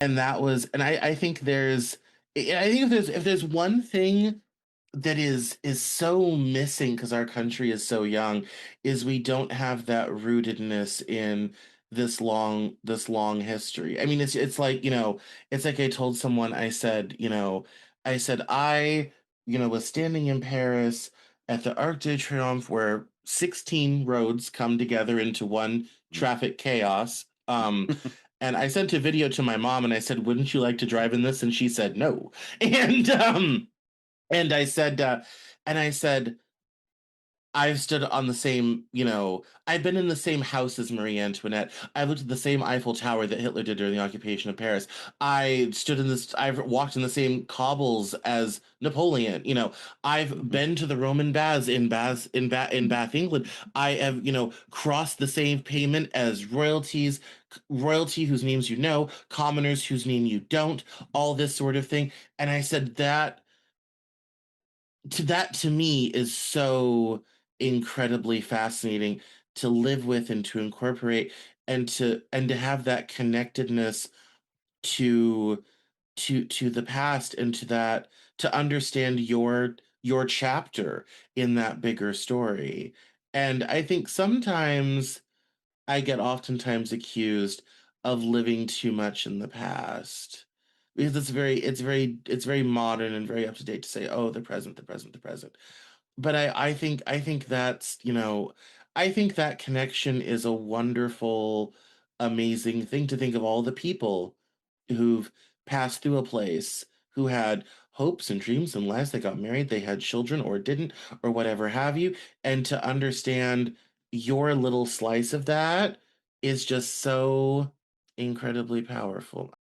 And that was, and I think I think if there's one thing that is so missing because our country is so young, is we don't have that rootedness in this long history. I mean, it's like, it's like I told someone, I said was standing in Paris at the Arc de Triomphe where 16 roads come together into one traffic chaos. And I sent a video to my mom and I said, "Wouldn't you like to drive in this?" And she said, "No." And and I said, I've stood on the same, I've been in the same house as Marie Antoinette. I looked at the same Eiffel Tower that Hitler did during the occupation of Paris. I've walked in the same cobbles as Napoleon. I've Mhm. been to the Roman baths in Bath, England. I have, crossed the same pavement as royalty whose names you know, commoners whose name you don't, all this sort of thing. And I said that to me is so incredibly fascinating to live with and to incorporate and to have that connectedness to to the past and to understand your chapter in that bigger story. And I think sometimes I get oftentimes accused of living too much in the past because it's very modern and very up to date to say, oh, the present, the present, the present. But I think I think that connection is a wonderful, amazing thing to think of all the people who've passed through a place who had hopes and dreams and lives. They got married, they had children or didn't, or whatever have you. And to understand your little slice of that is just so incredibly powerful.